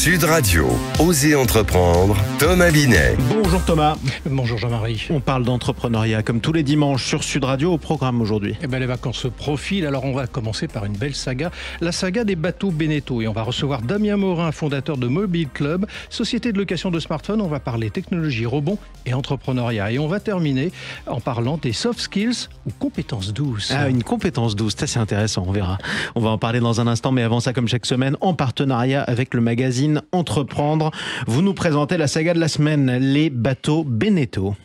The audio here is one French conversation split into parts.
Sud Radio, Osez entreprendre, Thomas Binet. Bonjour Thomas. Bonjour Jean-Marie. On parle d'entrepreneuriat comme tous les dimanches sur Sud Radio. Au programme aujourd'hui. Les vacances se profilent, alors on va commencer par une belle saga, la saga des bateaux Beneteau. Et on va recevoir Damien Morin, fondateur de Mobile Club, société de location de smartphones. On va parler technologie, rebond et entrepreneuriat. Et on va terminer en parlant des soft skills ou compétences douces. Ah, une compétence douce, ça c'est intéressant, on verra. On va en parler dans un instant, mais avant ça, comme chaque semaine, en partenariat avec le magazine Entreprendre, vous nous présentez la saga de la semaine, les bateaux Beneteau.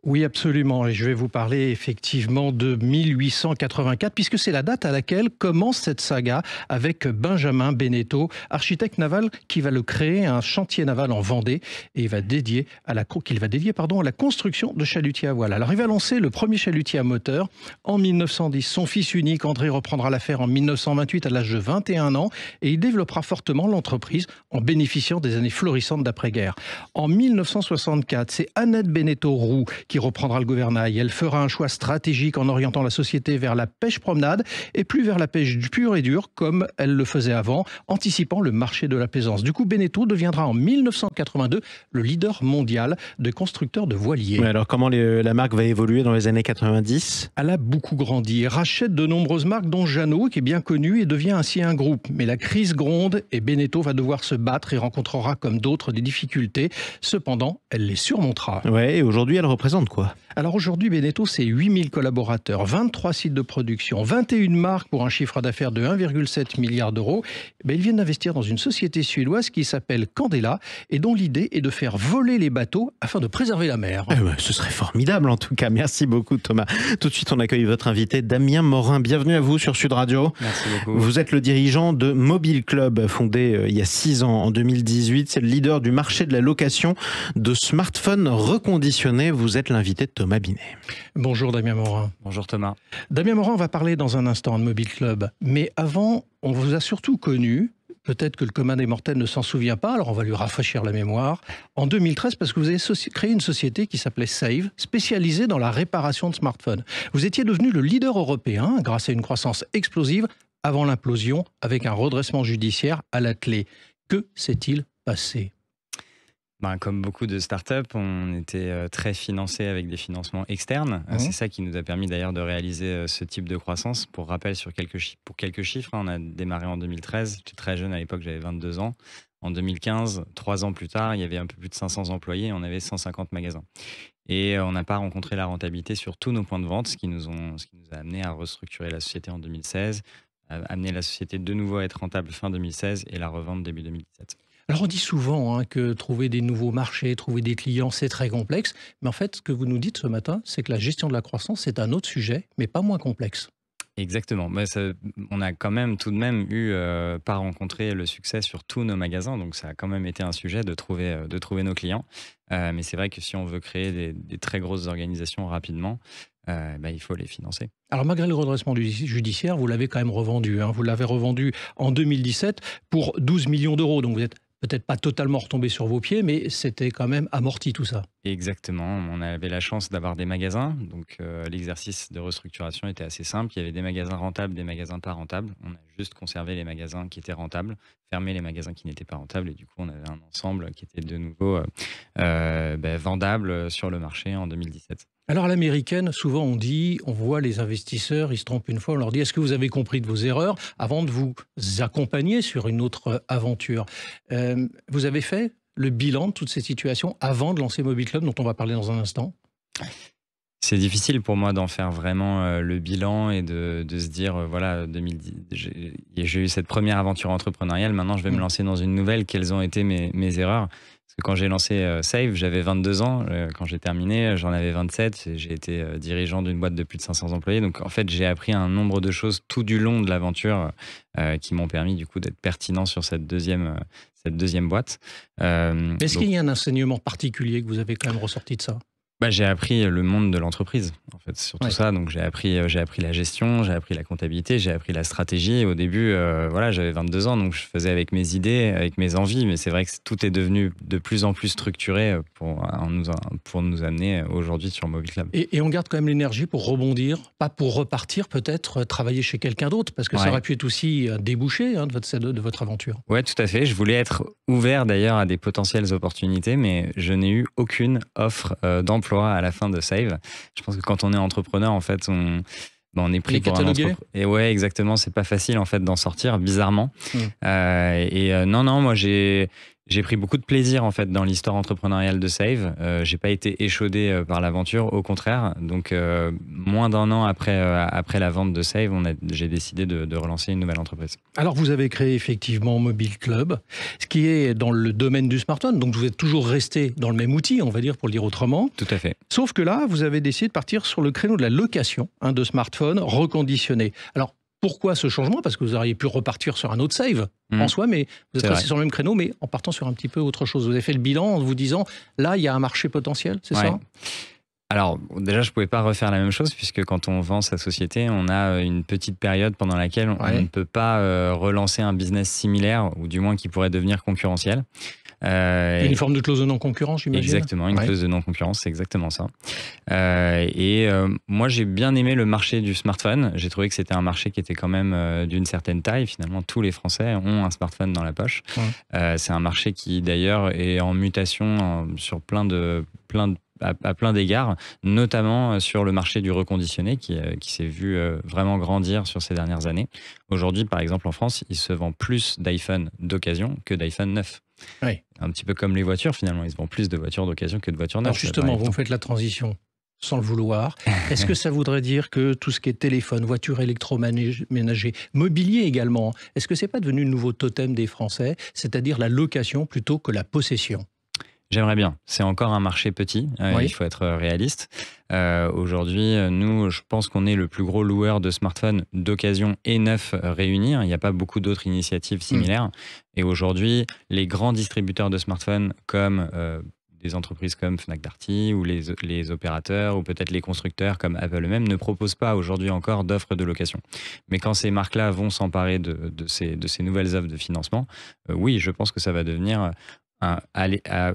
Oui, absolument. Et je vais vous parler effectivement de 1884, puisque c'est la date à laquelle commence cette saga avec Benjamin Beneteau, architecte naval qui va le créer, un chantier naval en Vendée, et qu'il va dédier à la construction de chalutiers à voile. Alors, il va lancer le premier chalutier à moteur en 1910. Son fils unique, André, reprendra l'affaire en 1928 à l'âge de 21 ans, et il développera fortement l'entreprise en bénéficiant des années florissantes d'après-guerre. En 1964, c'est Annette Beneteau-Roux qui reprendra le gouvernail. Elle fera un choix stratégique en orientant la société vers la pêche promenade et plus vers la pêche pure et dure comme elle le faisait avant, anticipant le marché de la plaisance. Du coup, Beneteau deviendra en 1982 le leader mondial de constructeurs de voiliers. Mais alors, comment la marque va évoluer dans les années 90 ? Elle a beaucoup grandi et rachète de nombreuses marques, dont Jeannot, qui est bien connu et devient ainsi un groupe. Mais la crise gronde et Beneteau va devoir se battre et rencontrera comme d'autres des difficultés. Cependant, elle les surmontera. Ouais, et aujourd'hui, elle représente quoi ? Alors aujourd'hui, Beneteau, c'est 8000 collaborateurs, 23 sites de production, 21 marques pour un chiffre d'affaires de 1,7 milliard d'euros. Ils viennent d'investir dans une société suédoise qui s'appelle Candela et dont l'idée est de faire voler les bateaux afin de préserver la mer. Ce serait formidable en tout cas. Merci beaucoup Thomas. Tout de suite, on accueille votre invité Damien Morin. Bienvenue à vous sur Sud Radio. Merci beaucoup. Vous êtes le dirigeant de Mobile Club, fondé il y a 6 ans, en 2018. C'est le leader du marché de la location de smartphones reconditionnés. Vous êtes l'invité de Thomas Binet. Bonjour Damien Morin. Bonjour Thomas. Damien Morin, on va parler dans un instant de Mobile Club. Mais avant, on vous a surtout connu, peut-être que le commun des mortels ne s'en souvient pas, alors on va lui rafraîchir la mémoire, en 2013 parce que vous avez créé une société qui s'appelait Save, spécialisée dans la réparation de smartphones. Vous étiez devenu le leader européen grâce à une croissance explosive avant l'implosion avec un redressement judiciaire à la clé. Que s'est-il passé ? Comme beaucoup de startups, on était très financé avec des financements externes. C'est ça qui nous a permis d'ailleurs de réaliser ce type de croissance. Pour rappel, pour quelques chiffres, on a démarré en 2013. J'étais très jeune à l'époque, j'avais 22 ans. En 2015, 3 ans plus tard, il y avait un peu plus de 500 employés et on avait 150 magasins. Et on n'a pas rencontré la rentabilité sur tous nos points de vente, ce qui nous a amené à restructurer la société en 2016, à amener la société de nouveau à être rentable fin 2016 et la revendre début 2017. Alors on dit souvent que trouver des nouveaux marchés, trouver des clients, c'est très complexe. Mais en fait, ce que vous nous dites ce matin, c'est que la gestion de la croissance, c'est un autre sujet, mais pas moins complexe. Exactement. On a quand même tout de même pas rencontré le succès sur tous nos magasins. Donc ça a quand même été un sujet de trouver nos clients. Mais c'est vrai que si on veut créer des très grosses organisations rapidement, il faut les financer. Alors malgré le redressement judiciaire, vous l'avez quand même revendu. Vous l'avez revendu en 2017 pour 12 millions d'euros. Donc vous êtes peut-être pas totalement retombé sur vos pieds, mais c'était quand même amorti tout ça. Exactement. On avait la chance d'avoir des magasins. Donc l'exercice de restructuration était assez simple. Il y avait des magasins rentables, des magasins pas rentables. On a juste conservé les magasins qui étaient rentables, fermé les magasins qui n'étaient pas rentables. Et du coup, on avait un ensemble qui était de nouveau vendable sur le marché en 2017. Alors à l'américaine, souvent on voit les investisseurs, ils se trompent une fois, on leur dit est-ce que vous avez compris de vos erreurs avant de vous accompagner sur une autre aventure. Vous avez fait le bilan de toutes ces situations avant de lancer Mobile Club dont on va parler dans un instant ? C'est difficile pour moi d'en faire vraiment le bilan et de se dire, 2010, j'ai eu cette première aventure entrepreneuriale, maintenant je vais me lancer dans une nouvelle, quelles ont été mes erreurs ? Parce que quand j'ai lancé Save, j'avais 22 ans, quand j'ai terminé, j'en avais 27, j'ai été dirigeant d'une boîte de plus de 500 employés, donc en fait j'ai appris un nombre de choses tout du long de l'aventure qui m'ont permis du coup d'être pertinent sur cette deuxième boîte. Est-ce qu'il y a un enseignement particulier que vous avez quand même ressorti de ça ? J'ai appris le monde de l'entreprise, en fait, surtout ça. Donc, j'ai appris la gestion, j'ai appris la comptabilité, j'ai appris la stratégie. Au début, j'avais 22 ans, donc je faisais avec mes idées, avec mes envies. Mais c'est vrai que tout est devenu de plus en plus structuré pour nous amener aujourd'hui sur Mobile Club. Et on garde quand même l'énergie pour rebondir, pas pour repartir, peut-être travailler chez quelqu'un d'autre, parce que ça aurait pu être aussi un débouché de votre aventure. Ouais, tout à fait. Je voulais être ouvert d'ailleurs à des potentielles opportunités, mais je n'ai eu aucune offre d'emploi à la fin de Save. Je pense que quand on est entrepreneur, en fait, on est pris pour un entrepreneur. Et ouais, exactement, c'est pas facile en fait d'en sortir, bizarrement. Non, moi j'ai pris beaucoup de plaisir en fait dans l'histoire entrepreneuriale de Save. J'ai pas été échaudé par l'aventure, au contraire. Donc moins d'un an après la vente de Save, j'ai décidé de relancer une nouvelle entreprise. Alors vous avez créé effectivement Mobile Club, ce qui est dans le domaine du smartphone. Donc vous êtes toujours resté dans le même outil, on va dire, pour le dire autrement. Tout à fait. Sauf que là, vous avez décidé de partir sur le créneau de la location de smartphones reconditionnés. Alors pourquoi ce changement? Parce que vous auriez pu repartir sur un autre Save en soi, mais vous êtes resté sur le même créneau, mais en partant sur un petit peu autre chose. Vous avez fait le bilan en vous disant, là, il y a un marché potentiel, c'est ça? Alors, déjà, je ne pouvais pas refaire la même chose, puisque quand on vend sa société, on a une petite période pendant laquelle on ne peut pas relancer un business similaire, ou du moins qui pourrait devenir concurrentiel. Une forme de clause de non-concurrence, j'imagine. Exactement, une clause de non-concurrence, c'est exactement ça. Moi, j'ai bien aimé le marché du smartphone. J'ai trouvé que c'était un marché qui était quand même d'une certaine taille. Finalement, tous les Français ont un smartphone dans la poche. C'est un marché qui, d'ailleurs, est en mutation sur à plein d'égards, notamment sur le marché du reconditionné qui s'est vu vraiment grandir sur ces dernières années. Aujourd'hui, par exemple, en France, il se vend plus d'iPhone d'occasion que d'iPhone neuf. Un petit peu comme les voitures, finalement. Ils se vendent plus de voitures d'occasion que de voitures neuves. Alors justement, vous faites la transition sans le vouloir. Est-ce que ça voudrait dire que tout ce qui est téléphone, voiture électroménager, mobilier également, est-ce que c'est pas devenu le nouveau totem des Français, c'est-à-dire la location plutôt que la possession? J'aimerais bien. C'est encore un marché petit. Il faut être réaliste. Aujourd'hui, nous, je pense qu'on est le plus gros loueur de smartphones d'occasion et neuf réunis. Il n'y a pas beaucoup d'autres initiatives similaires. Et aujourd'hui, les grands distributeurs de smartphones comme des entreprises comme Fnac Darty ou les opérateurs ou peut-être les constructeurs comme Apple eux-mêmes ne proposent pas aujourd'hui encore d'offres de location. Mais quand ces marques-là vont s'emparer de ces nouvelles offres de financement, oui, je pense que ça va devenir...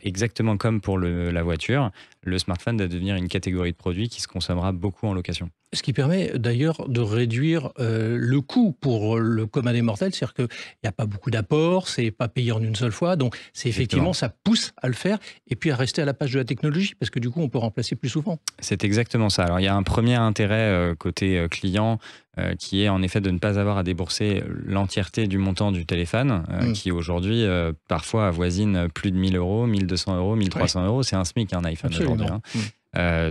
exactement comme pour la voiture, le smartphone va devenir une catégorie de produits qui se consommera beaucoup en location. Ce qui permet d'ailleurs de réduire le coût pour le commun des mortels, c'est-à-dire qu'il n'y a pas beaucoup d'apports, c'est pas payé en une seule fois, donc c'est effectivement, ça pousse à le faire et puis à rester à la page de la technologie, parce que du coup on peut remplacer plus souvent. C'est exactement ça. Alors il y a un premier intérêt côté client qui est en effet de ne pas avoir à débourser l'entièreté du montant du téléphone, qui aujourd'hui parfois avoisine plus de 1 000 euros, 1 200 euros, 1 300 euros, c'est un SMIC un iPhone aujourd'hui.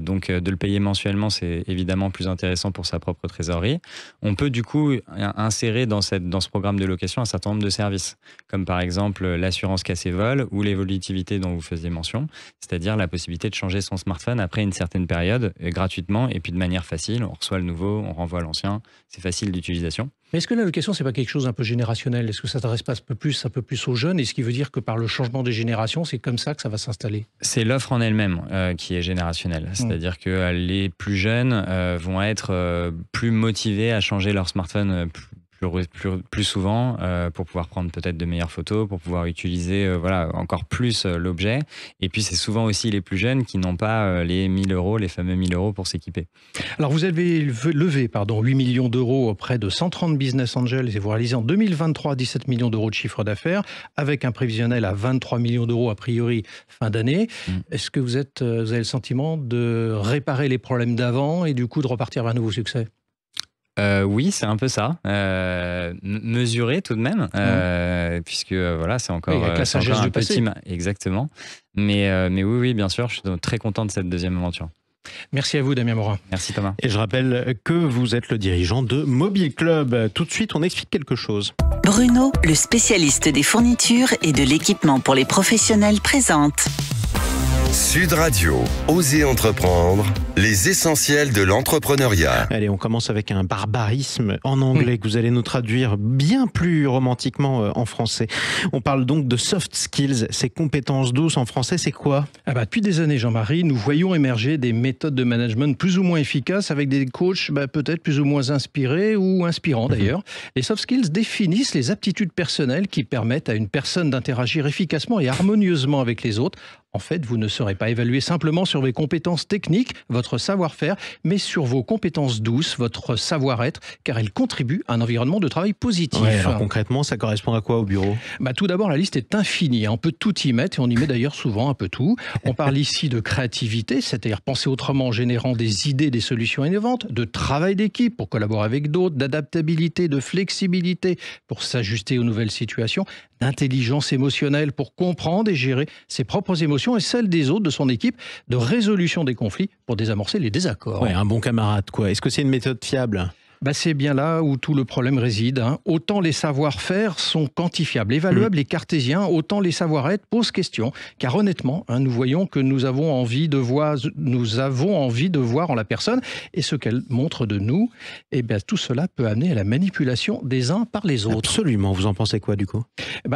Donc de le payer mensuellement, c'est évidemment plus intéressant pour sa propre trésorerie. On peut du coup insérer dans ce programme de location un certain nombre de services, comme par exemple l'assurance casse-et-vol ou l'évolutivité dont vous faisiez mention, c'est-à-dire la possibilité de changer son smartphone après une certaine période gratuitement et puis de manière facile. On reçoit le nouveau, on renvoie l'ancien, c'est facile d'utilisation. Mais est-ce que la location, c'est pas quelque chose d'un peu générationnel? Est-ce que ça s'adresse pas un peu plus aux jeunes? Et ce qui veut dire que par le changement des générations, c'est comme ça que ça va s'installer? C'est l'offre en elle-même qui est générationnelle. C'est-à-dire que les plus jeunes vont être plus motivés à changer leur smartphone plus souvent pour pouvoir prendre peut-être de meilleures photos, pour pouvoir utiliser encore plus l'objet. Et puis c'est souvent aussi les plus jeunes qui n'ont pas les 1 000 euros, les fameux 1 000 euros pour s'équiper. Alors vous avez levé 8 millions d'euros auprès de 130 business angels et vous réalisez en 2023 17 millions d'euros de chiffre d'affaires avec un prévisionnel à 23 millions d'euros a priori fin d'année. Est-ce que vous avez le sentiment de réparer les problèmes d'avant et du coup de repartir vers un nouveau succès? Oui, c'est un peu ça. Mesuré tout de même, puisque c'est encore, un petit... Exactement. Mais oui, bien sûr, je suis très content de cette deuxième aventure. Merci à vous, Damien Morin. Merci, Thomas. Et je rappelle que vous êtes le dirigeant de Mobile Club. Tout de suite, on explique quelque chose. Bruno, le spécialiste des fournitures et de l'équipement pour les professionnels, présente Sud Radio, Osez entreprendre, les essentiels de l'entrepreneuriat. Allez, on commence avec un barbarisme en anglais que vous allez nous traduire bien plus romantiquement en français. On parle donc de soft skills, ces compétences douces. En français, c'est quoi ? Depuis des années, Jean-Marie, nous voyons émerger des méthodes de management plus ou moins efficaces avec des coachs peut-être plus ou moins inspirés ou inspirants d'ailleurs. Les soft skills définissent les aptitudes personnelles qui permettent à une personne d'interagir efficacement et harmonieusement avec les autres. En fait, vous ne serez pas évalué simplement sur vos compétences techniques, votre savoir-faire, mais sur vos compétences douces, votre savoir-être, car elles contribuent à un environnement de travail positif. Ouais, alors concrètement, ça correspond à quoi au bureau ? Tout d'abord, la liste est infinie. On peut tout y mettre et on y met d'ailleurs souvent un peu tout. On parle ici de créativité, c'est-à-dire penser autrement en générant des idées, des solutions innovantes, de travail d'équipe pour collaborer avec d'autres, d'adaptabilité, de flexibilité pour s'ajuster aux nouvelles situations, d'intelligence émotionnelle pour comprendre et gérer ses propres émotions et celles des autres de son équipe, de résolution des conflits pour désamorcer les désaccords. Ouais, un bon camarade, quoi. Est-ce que c'est une méthode fiable ? C'est bien là où tout le problème réside. Autant les savoir-faire sont quantifiables, évaluables et cartésiens, autant les savoir-être posent question. Car honnêtement, nous voyons que nous avons envie de voir en la personne et ce qu'elle montre de nous. Tout cela peut amener à la manipulation des uns par les autres. Absolument. Vous en pensez quoi du coup ?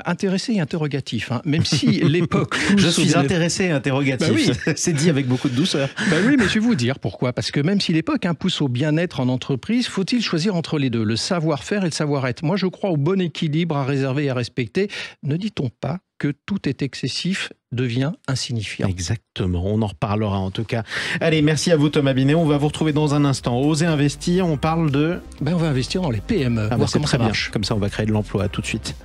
Intéressé et interrogatif. Même si l'époque... Je suis intéressé et interrogatif. Oui. C'est dit avec beaucoup de douceur. Oui, mais je vais vous dire pourquoi. Parce que même si l'époque pousse au bien-être en entreprise, faut-il choisir entre les deux, le savoir-faire et le savoir-être. Moi, je crois au bon équilibre à réserver et à respecter. Ne dit-on pas que tout est excessif devient insignifiant? Exactement, on en reparlera en tout cas. Allez, merci à vous Thomas Binet, on va vous retrouver dans un instant. Osez investir, on parle de... On va investir dans les PME, voir c'est comment très ça marche. Bien. Comme ça, on va créer de l'emploi. À tout de suite.